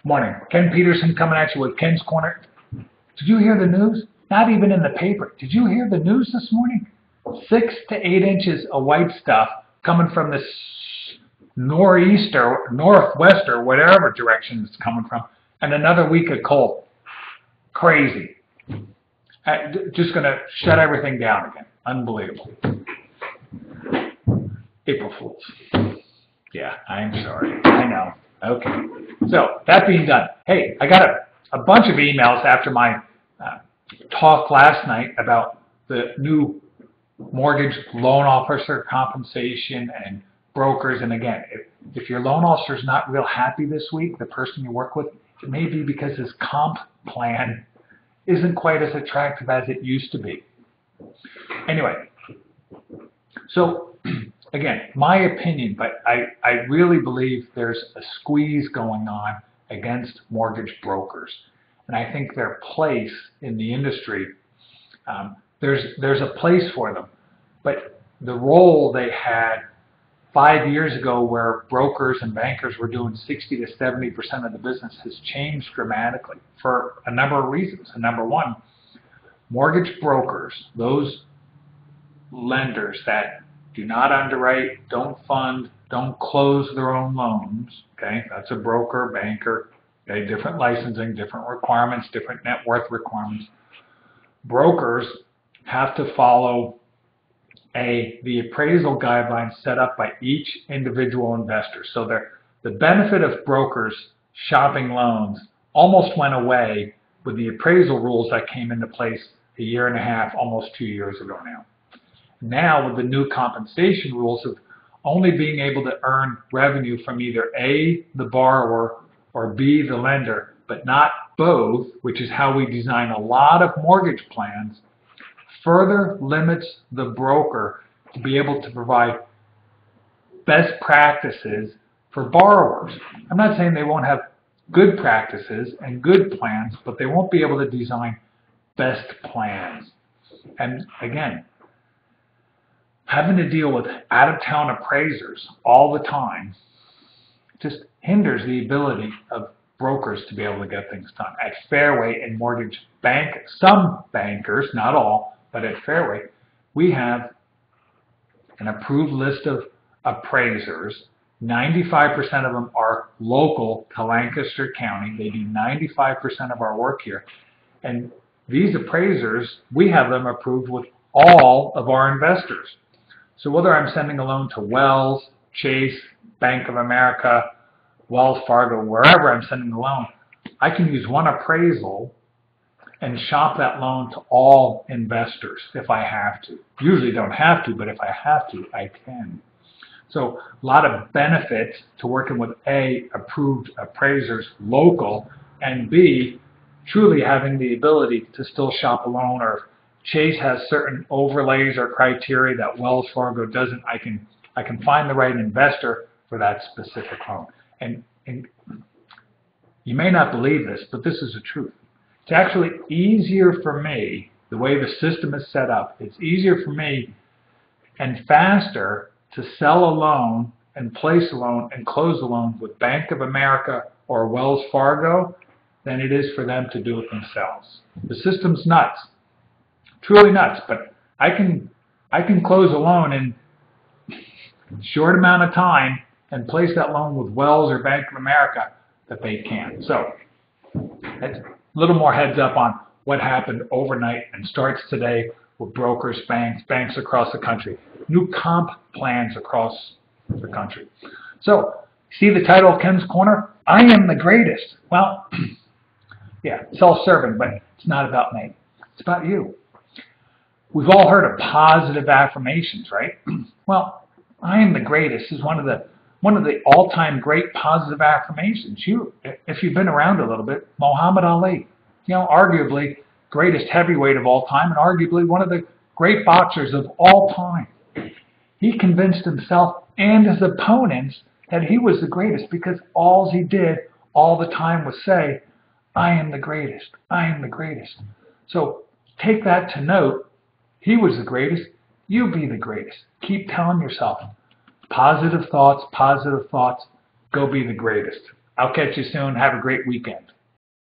Morning. Ken Pederson coming at you with Ken's Corner. Did you hear the news? Not even in the paper. Did you hear the news this morning? 6 to 8 inches of white stuff coming from the northeast or northwest or whatever direction it's coming from, and another week of cold. Crazy. Just going to shut everything down again. Unbelievable. April Fools. Yeah, I'm sorry. I know. Okay. So, that being done, hey, I got a bunch of emails after my talk last night about the new mortgage loan officer compensation and brokers. And again, if your loan officer is not real happy this week, the person you work with, it may be because his comp plan isn't quite as attractive as it used to be. Anyway, so again, my opinion, but I really believe there's a squeeze going on against mortgage brokers. And I think their place in the industry, there's a place for them. But the role they had 5 years ago where brokers and bankers were doing 60 to 70% of the business has changed dramatically for a number of reasons. And number one, mortgage brokers, those lenders that do not underwrite, don't fund, don't close their own loans, okay? That's a broker, banker, okay? Different licensing, different requirements, different net worth requirements. Brokers have to follow the appraisal guidelines set up by each individual investor. So the benefit of brokers shopping loans almost went away with the appraisal rules that came into place a year and a half, almost 2 years ago now. Now, with the new compensation rules of only being able to earn revenue from either A, the borrower, or B, the lender, but not both, which is how we design a lot of mortgage plans, further limits the broker to be able to provide best practices for borrowers. I'm not saying they won't have good practices and good plans, but they won't be able to design best plans. And again, having to deal with out-of-town appraisers all the time just hinders the ability of brokers to be able to get things done. At Fairway and Mortgage Bank, some bankers, not all, but at Fairway, we have an approved list of appraisers. 95% of them are local to Lancaster County. They do 95% of our work here. And these appraisers, we have them approved with all of our investors. So whether I'm sending a loan to Wells, Chase, Bank of America, Wells Fargo, wherever I'm sending the loan, I can use one appraisal and shop that loan to all investors if I have to. Usually don't have to, but if I have to, I can. So a lot of benefits to working with A, approved appraisers local, and B, truly having the ability to still shop a loan, or if Chase has certain overlays or criteria that Wells Fargo doesn't, I can find the right investor for that specific loan. And you may not believe this, but this is the truth. It's actually easier for me, the way the system is set up, it's easier for me and faster to sell a loan and place a loan and close a loan with Bank of America or Wells Fargo than it is for them to do it themselves. The system's nuts. Truly nuts, but I can close a loan in a short amount of time and place that loan with Wells or Bank of America that they can't. So that's a little more heads up on what happened overnight and starts today with brokers, banks across the country. New comp plans across the country. So, see the title of Ken's Corner? I am the greatest. Well, yeah, self-serving, but it's not about me. It's about you. We've all heard of positive affirmations, right? Well, I am the greatest is one of the all-time great positive affirmations. If you've been around a little bit, Muhammad Ali, arguably greatest heavyweight of all time and arguably one of the great boxers of all time. He convinced himself and his opponents that he was the greatest because all he did all the time was say, I am the greatest. I am the greatest. So take that to note. He was the greatest. You be the greatest. Keep telling yourself positive thoughts, go be the greatest. I'll catch you soon. Have a great weekend.